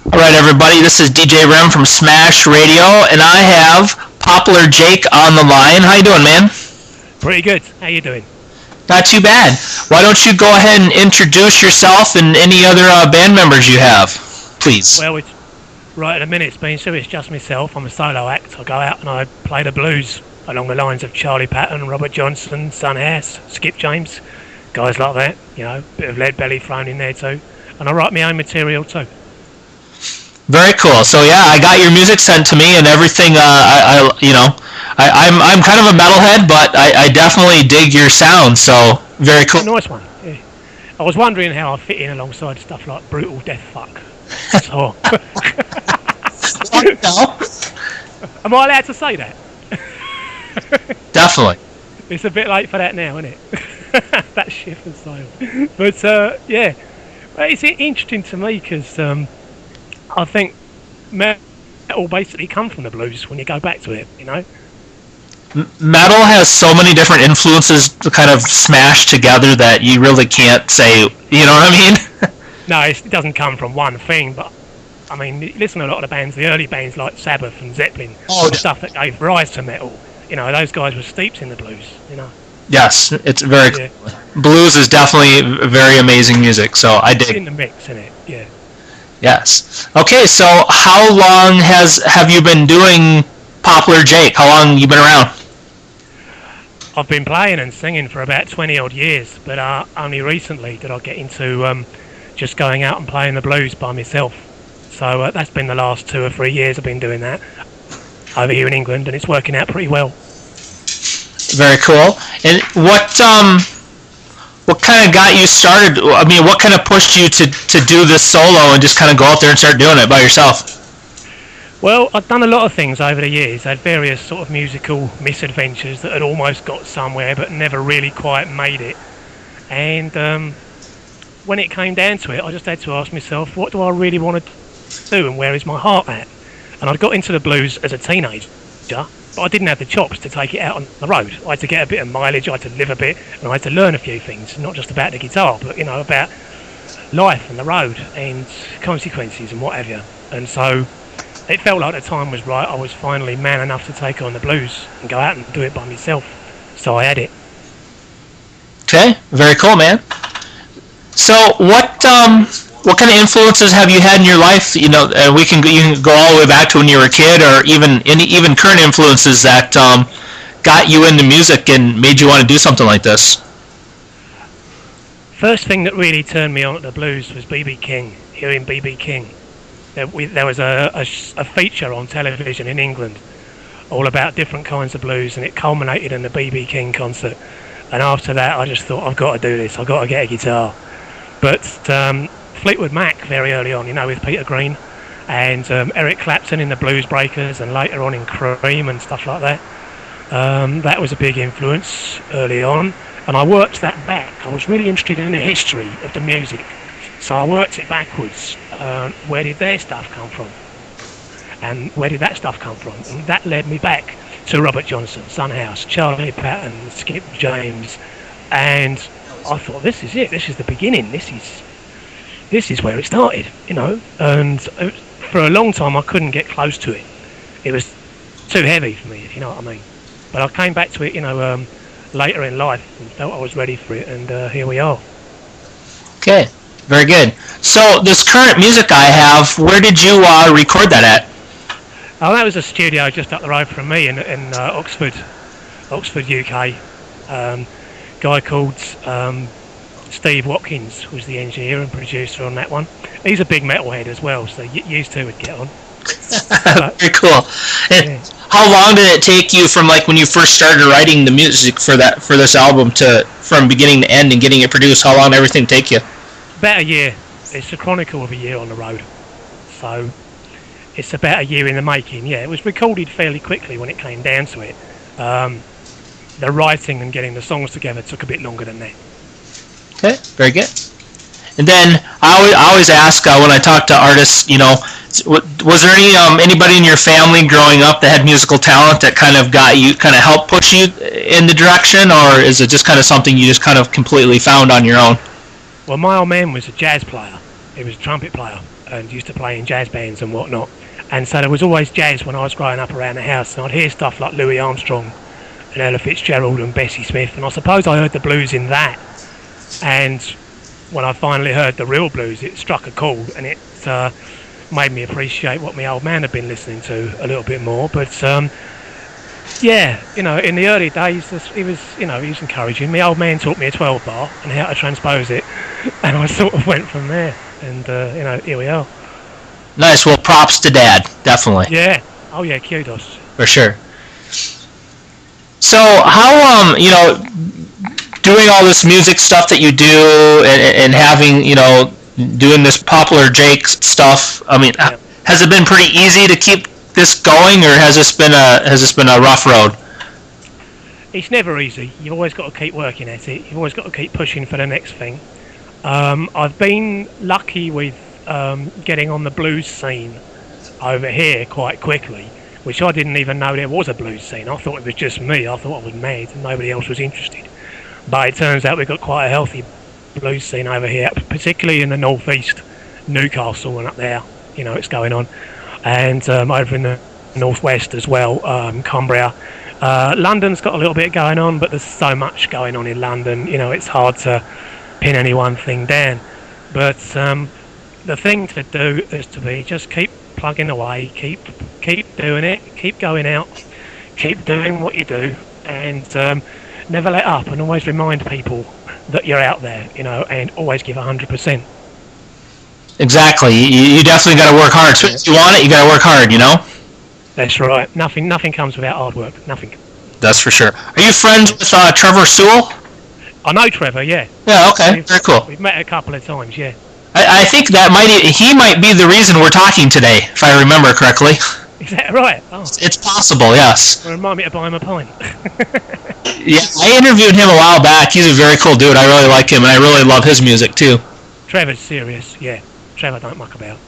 All right, everybody, this is DJ REM from Smash Radio, and I have Poplar Jake on the line. How you doing, man? Pretty good. How you doing? Not too bad. Why don't you go ahead and introduce yourself and any other band members you have, please? Well, it's right at the minute. It's been serious. Just myself. I'm a solo act. I go out and I play the blues along the lines of Charlie Patton, Robert Johnson, Son House, Skip James, guys like that. You know, bit of Lead Belly thrown in there too. And I write my own material too. Very cool. So yeah, I got your music sent to me and everything. I'm kind of a metalhead, but I definitely dig your sound. So very cool. Nice one. Yeah. I was wondering how I fit in alongside stuff like Brutal Death Fuck. So, am I allowed to say that? Definitely. It's a bit late for that now, isn't it? That shift and sail. But yeah, it's interesting to me because I think metal basically come from the blues when you go back to it, you know. Metal has so many different influences kind of smashed together that you really can't say, you know what I mean? No, it doesn't come from one thing, but I mean, listen to a lot of the bands, the early bands like Sabbath and Zeppelin, the stuff that gave rise to metal. You know, those guys were steeped in the blues, you know. Yes, it's very cool. Blues is definitely very amazing music, so I dig it. It's in the mix, isn't it? Yeah. Yes. Okay, so how long have you been doing Poplar Jake? How long you been around? I've been playing and singing for about 20 odd years, but only recently did I get into just going out and playing the blues by myself. So that's been the last 2 or 3 years I've been doing that over here in England, and it's working out pretty well. Very cool. And what kind of got you started? I mean, what kind of pushed you to do this solo and just kind of go out there and start doing it by yourself? Well, I've done a lot of things over the years. I had various sort of musical misadventures that had almost got somewhere but never really quite made it. And when it came down to it, I just had to ask myself, what do I really want to do and where is my heart at? And I'd got into the blues as a teenager, but I didn't have the chops to take it out on the road. I had to get a bit of mileage, I had to live a bit, and I had to learn a few things, not just about the guitar, but, you know, about life and the road and consequences and what have you. And so it felt like the time was right. I was finally man enough to take on the blues and go out and do it by myself. So I had it. Okay, very cool, man. So what kind of influences have you had in your life? You know, you can go all the way back to when you were a kid, or even current influences that got you into music and made you want to do something like this. First thing that really turned me on to the blues was B.B. King. Hearing B.B. King. There was a feature on television in England all about different kinds of blues, and it culminated in the B.B. King concert. And after that, I just thought, I've got to do this. I've got to get a guitar. But Fleetwood Mac very early on, you know, with Peter Green, and Eric Clapton in the Blues Breakers, and later on in Cream and stuff like that. That was a big influence early on, and I worked that back. I was really interested in the history of the music, so I worked it backwards. Where did their stuff come from? And where did that stuff come from? And that led me back to Robert Johnson, Son House, Charlie Patton, Skip James, and I thought, this is it. This is the beginning. This is where it started, you know. And for a long time, I couldn't get close to it. It was too heavy for me, if you know what I mean. But I came back to it, you know, later in life and felt I was ready for it, and here we are. Okay, very good. So this current music I have, where did you record that at? Oh, that was a studio just up the road from me in Oxford, UK. Guy called Steve Watkins was the engineer and producer on that one. He's a big metalhead as well, so you two would get on. Very cool. And yeah. How long did it take you from like when you first started writing the music for this album to from beginning to end and getting it produced? How long did everything take you? About a year. It's a chronicle of a year on the road. So it's about a year in the making. Yeah, it was recorded fairly quickly when it came down to it. The writing and getting the songs together took a bit longer than that. Okay, very good. And then I always ask when I talk to artists, you know, was there anybody in your family growing up that had musical talent that kind of helped push you in the direction, or is it just kind of something you just kind of completely found on your own? Well, my old man was a jazz player. He was a trumpet player, and used to play in jazz bands and whatnot. And so there was always jazz when I was growing up around the house, and I'd hear stuff like Louis Armstrong and Ella Fitzgerald and Bessie Smith, and I suppose I heard the blues in that. And when I finally heard the real blues, it struck a chord, and it made me appreciate what my old man had been listening to a little bit more. But yeah, you know, in the early days, he was encouraging. My old man taught me a 12 bar and how to transpose it, and I sort of went from there. And here we are. Nice. Well, props to Dad, definitely. Yeah. Oh yeah, kudos. For sure. So how doing all this music stuff that you do and having doing this Poplar Jake stuff. I mean, yeah. Has it been pretty easy to keep this going, or has this been a rough road? It's never easy. You've always got to keep working at it. You've always got to keep pushing for the next thing. I've been lucky with getting on the blues scene over here quite quickly, which I didn't even know there was a blues scene. I thought it was just me. I thought I was mad and nobody else was interested. But it turns out we've got quite a healthy blues scene over here, particularly in the northeast, Newcastle and up there. It's going on. And over in the northwest as well, Cumbria. London's got a little bit going on, but there's so much going on in London. It's hard to pin any one thing down. But the thing to do is to be just keep plugging away, keep doing it, keep going out, keep doing what you do, and never let up, and always remind people that you're out there, and always give 100%. Exactly. You definitely got to work hard. So if you want it, you got to work hard, That's right. Nothing comes without hard work. Nothing. That's for sure. Are you friends with Trevor Sewell? I know Trevor, yeah. Yeah, okay. Very cool. We've met a couple of times, yeah. I think he might be the reason we're talking today, if I remember correctly. Is that right? Oh. It's possible, yes. Well, remind me to buy him a pint. Yeah, I interviewed him a while back. He's a very cool dude. I really like him, and I really love his music, too. Trevor's serious, yeah. Trevor don't muck about.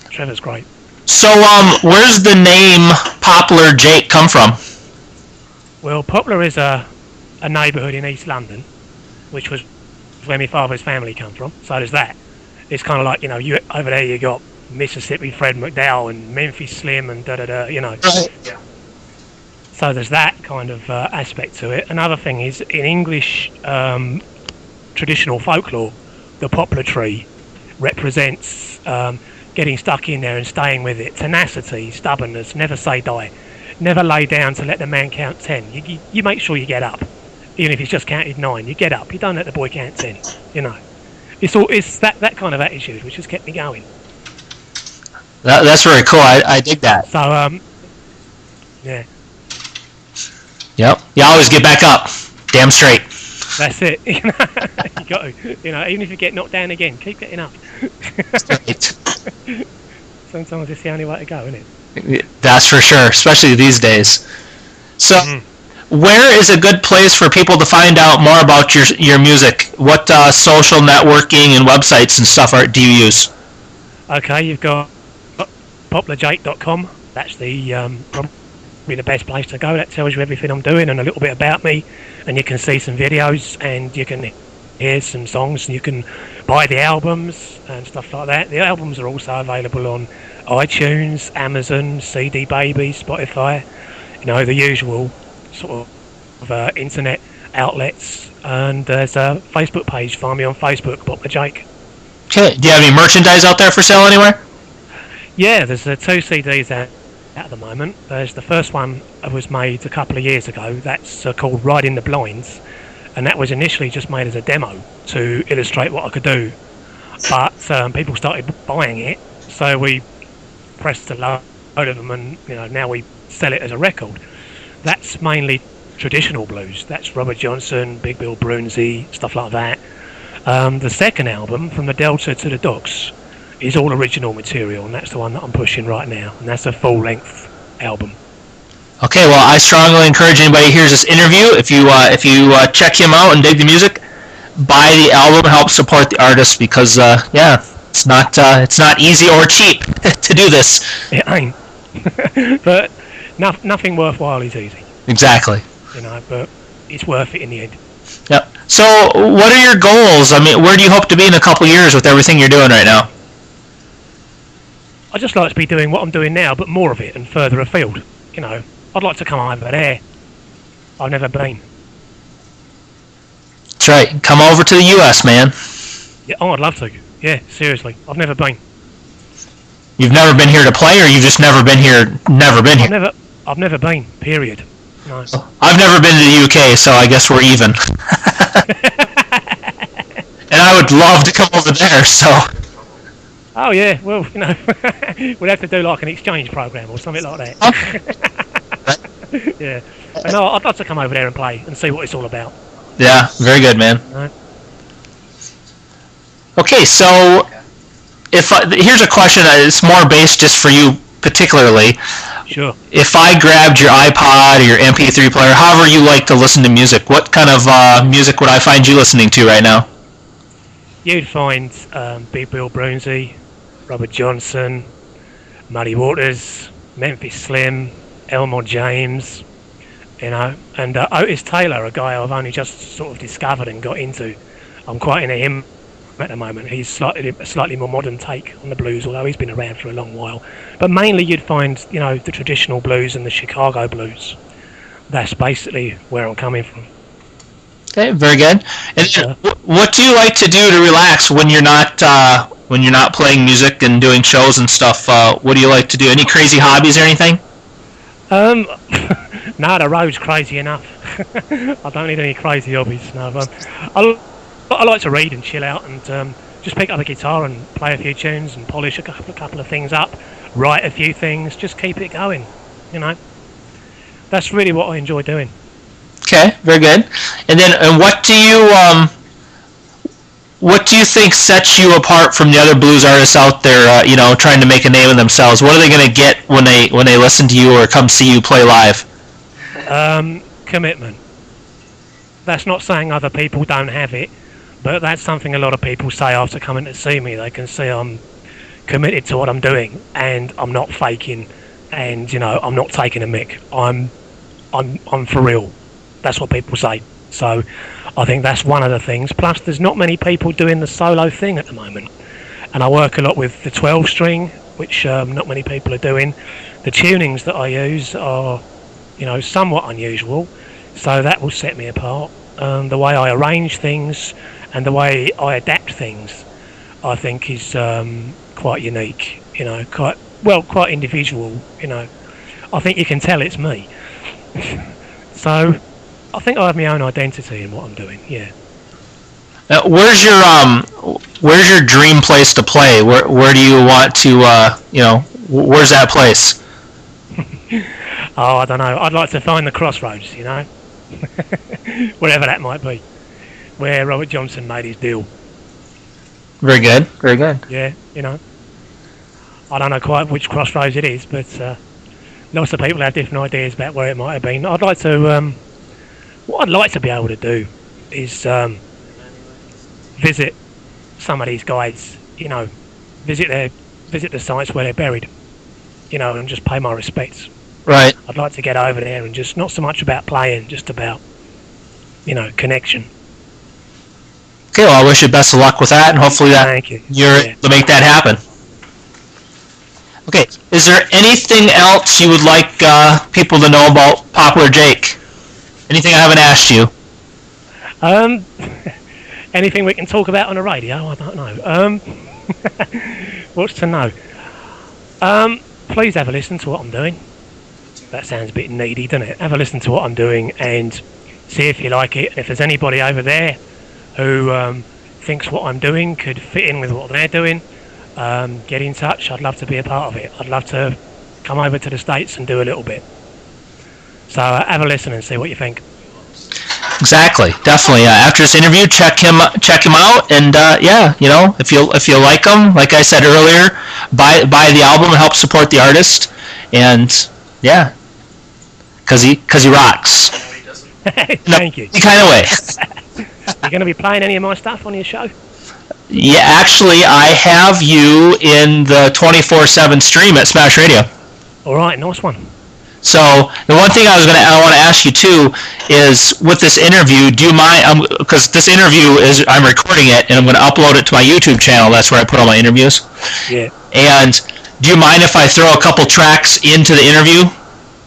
Trevor's great. So, where's the name Poplar Jake come from? Well, Poplar is a neighbourhood in East London, which was where my father's family come from. So there's that. It's kind of like, you over there you got Mississippi Fred McDowell and Memphis Slim and da-da-da, Right. Yeah. So there's that kind of aspect to it. Another thing is, in English traditional folklore, the poplar tree represents getting stuck in there and staying with it, tenacity, stubbornness, never say die, never lay down to let the man count 10. You make sure you get up, even if he's just counted 9. You get up. You don't let the boy count 10. It's that kind of attitude which has kept me going. That's very cool. I dig that. So yeah. Yep. You always get back up. Damn straight. That's it. You got to. Even if you get knocked down again, keep getting up. Sometimes it's the only way to go, isn't it? That's for sure, especially these days. So, where is a good place for people to find out more about your music? What social networking and websites and stuff do you use? Okay, you've got poplarjake.com. That's probably the best place to go. That tells you everything I'm doing and a little bit about me, and you can see some videos and you can hear some songs and you can buy the albums and stuff like that. The albums are also available on iTunes, Amazon, CD Baby, Spotify, the usual sort of internet outlets. And there's a Facebook page. Find me on Facebook, Poplar Jake. Okay. Do you have any merchandise out there for sale anywhere? Yeah, there's 2 CDs out at the moment. There's the first one was made a couple of years ago. That's called Riding the Blinds, and that was initially just made as a demo to illustrate what I could do. But people started buying it, so we pressed a load of them, and now we sell it as a record. That's mainly traditional blues. That's Robert Johnson, Big Bill Broonzy, stuff like that. The second album, From the Delta to the Docks, is all original material, and that's the one that I'm pushing right now, and that's a full-length album. Okay, well, I strongly encourage anybody who hears this interview, if you check him out and dig the music, buy the album, help support the artist, because it's not easy or cheap to do this. It ain't. But nothing worthwhile is easy. Exactly. But it's worth it in the end. Yep. So, what are your goals? I mean, where do you hope to be in a couple years with everything you're doing right now? I just like to be doing what I'm doing now, but more of it and further afield. You know, I'd like to come over there. I've never been. That's right. Come over to the U.S., man. Yeah, oh, I'd love to. Yeah, seriously, I've never been. You've never been here to play, or you've just never been here? Never been here. I've never been. Period. No. I've never been to the UK, so I guess we're even. And I would love to come over there. So. Oh yeah, well, you know, we'd have to do like an exchange program or something like that. Okay. Yeah. But no, I'd love to come over there and play and see what it's all about. Yeah, very good, man. No. Okay, so here's a question. It's more based just for you particularly. Sure. If I grabbed your iPod or your MP3 player, however you like to listen to music, what kind of music would I find you listening to right now? You'd find Big Bill Broonzy, Robert Johnson, Muddy Waters, Memphis Slim, Elmore James, you know, and Otis Taylor, a guy I've only just sort of discovered and got into. I'm quite into him at the moment. He's a slightly more modern take on the blues, although he's been around for a long while. But mainly you'd find, you know, the traditional blues and the Chicago blues. That's basically where I'm coming from. Okay, very good. And what do you like to do to relax when you're not playing music and doing shows and stuff? What do you like to do? Any crazy hobbies or anything? No, the road's crazy enough. I don't need any crazy hobbies. No, I like to read and chill out and just pick up a guitar and play a few tunes and polish a couple of things up, write a few things, just keep it going. You know, that's really what I enjoy doing. Okay, very good. And then, what do you think sets you apart from the other blues artists out there? You know, trying to make a name of themselves. What are they going to get when they listen to you or come see you play live? Commitment. That's not saying other people don't have it, but that's something a lot of people say after coming to see me. They can see I'm committed to what I'm doing, and I'm not faking, and you know, I'm not taking a mick. I'm for real. That's what people say. So I think that's one of the things. Plus, there's not many people doing the solo thing at the moment. And I work a lot with the 12-string, which not many people are doing. The tunings that I use are, you know, somewhat unusual. So that will set me apart. The way I arrange things and the way I adapt things, I think is quite unique. You know, quite individual. You know, I think you can tell it's me. So I think I have my own identity in what I'm doing. Yeah. Where's your dream place to play? Where do you want to you know, where's that place? Oh, I don't know. I'd like to find the crossroads, you know, wherever that might be, where Robert Johnson made his deal. Very good. Very good. Yeah, you know, I don't know quite which crossroads it is, but lots of people have different ideas about where it might have been. I'd like to. What I'd like to be able to do is visit some of these guys, you know, visit the sites where they're buried, you know, and just pay my respects. Right. I'd like to get over there and just not so much about playing, just about, you know, connection. Okay, well, I wish you best of luck with that, and hopefully Thank you. you're able to make that happen. Okay, is there anything else you would like people to know about Poplar Jake? Anything I haven't asked you? Anything we can talk about on the radio? I don't know. What's to know? Please have a listen to what I'm doing. That sounds a bit needy, doesn't it? Have a listen to what I'm doing and see if you like it. And if there's anybody over there who thinks what I'm doing could fit in with what they're doing, get in touch. I'd love to be a part of it. I'd love to come over to the States and do a little bit. So have a listen and see what you think. Exactly, definitely. After this interview, check him out, and yeah, you know, if you like him, like I said earlier, buy the album and help support the artist, and yeah, because he rocks. Thank you. Any kind of way. You're going to be playing any of my stuff on your show? Yeah, actually, I have you in the 24/7 stream at Smash Radio. All right, nice one. So the one thing I want to ask you too is, with this interview, do you mind? Because this interview I'm recording it and I'm going to upload it to my YouTube channel. That's where I put all my interviews. Yeah. And Do you mind if I throw a couple tracks into the interview?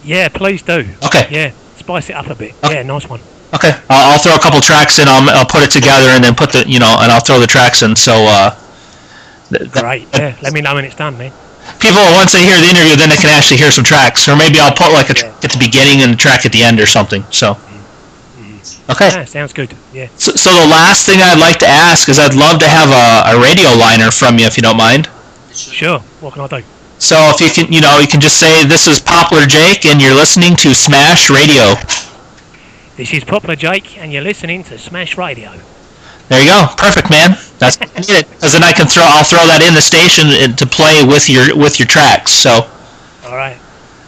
Yeah, please do. Okay. Yeah, spice it up a bit. Okay. Yeah, nice one. Okay. I'll throw a couple tracks in. I'll put it together and then and I'll throw the tracks in. So. Great. Yeah. Let me know when it's done, man. People, once they hear the interview, then they can actually hear some tracks, or maybe I'll put like a track at the beginning and a track at the end or something. So. Okay. Yeah, sounds good. Yeah. So the last thing I'd like to ask is I'd love to have a radio liner from you if you don't mind. Sure. What can I do? So if you can, you can just say, this is Poplar Jake and you're listening to Smash Radio. This is Poplar Jake and you're listening to Smash Radio. There you go. Perfect, man. That's it. Because then I'll throw that in the station to play with your tracks. So. All right.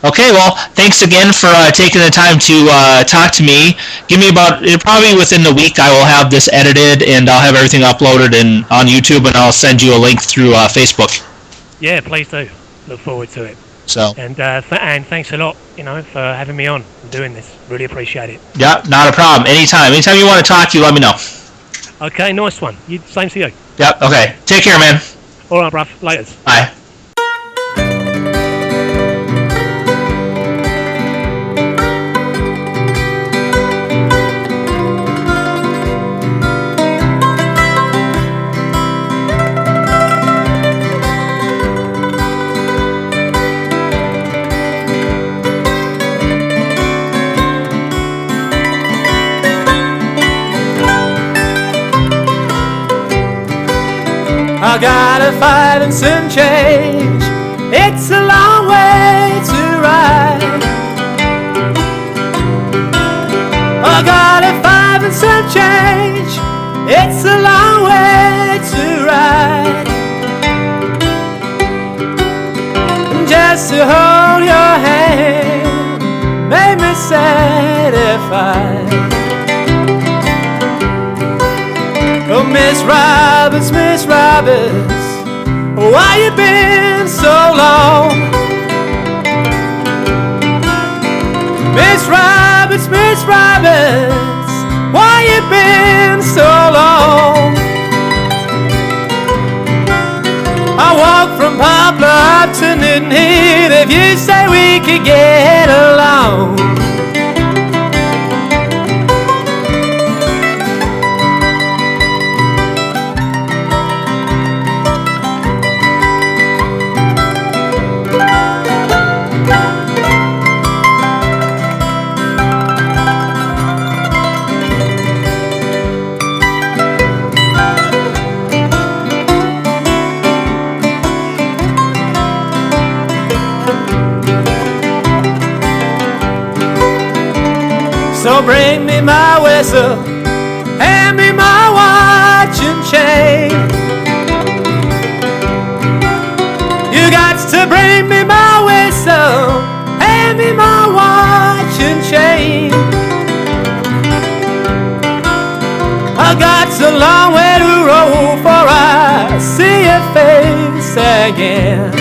Okay, well, thanks again for taking the time to talk to me. Give me probably within the week I will have this edited and I'll have everything uploaded on YouTube and I'll send you a link through Facebook. Yeah, please do. Look forward to it. So. And thanks a lot, for having me on and doing this. Really appreciate it. Yeah, not a problem. Anytime you want to talk, you let me know. Okay, nice one. Same to you. Yep. Okay. Take care, man. All right, bruv. Laters. Bye. I got a 5 and some change. It's a long way to ride. I got a 5 and some change. It's a long way to ride. Just to hold your hand made me satisfied. Oh, Miss Roberts, why you been so long? Miss Roberts, why you been so long? I walked from Poplar up to Newton Heath if you say we could get along. So bring me my whistle, hand me my watch and chain. You got to bring me my whistle, hand me my watch and chain. I got a long way to roll before I see your face again.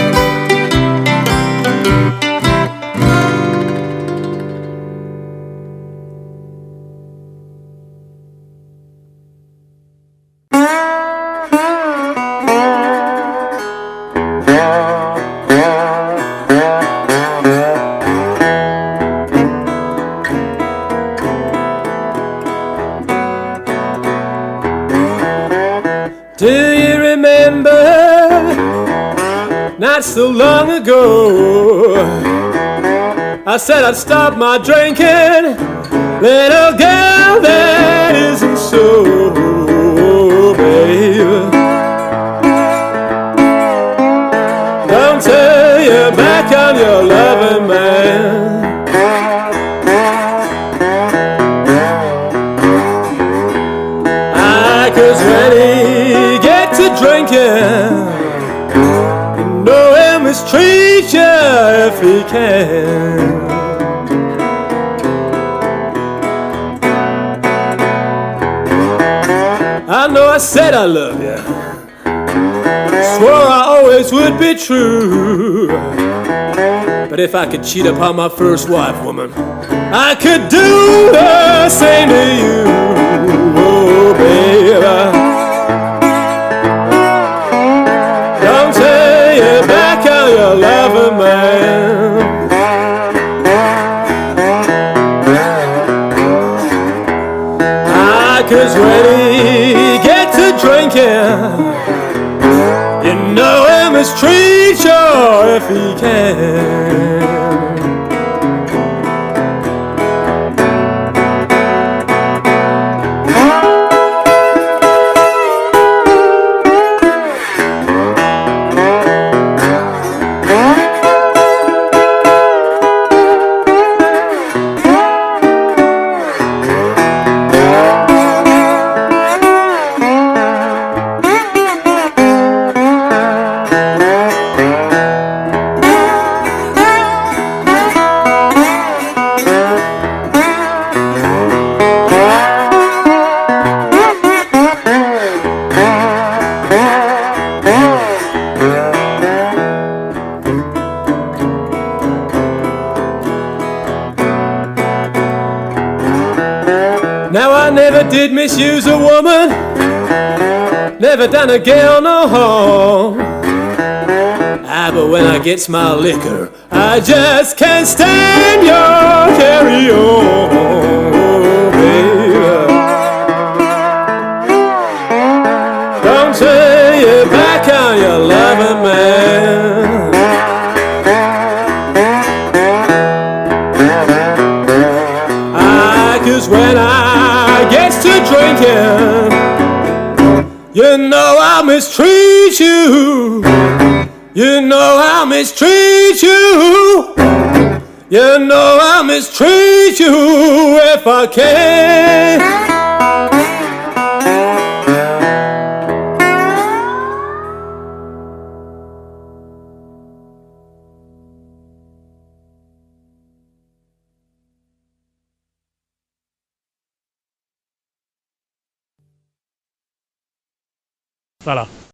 Do you remember, not so long ago, I said I'd stop my drinking, little girl, that isn't so, babe. Don't turn your back on your loving man. Cause when he gets to drinking, you know he'll mistreat you if he can. I know I said I love you, swore I always would be true. But if I could cheat upon my first wife, woman, I could do the same to you. Oh, baby, don't turn your back on your your loving man. 'Cause when he gets to drinking, you know he mistreat you if he can. Now I never did misuse a woman, never done a girl no harm. But when I gets my liquor, I just can't stand your carry on, baby. Don't turn your back on your loving man. 'Cause when I gets to drinking, you know I mistreat you. You know I mistreat you. You know I mistreat you if I can. Fella.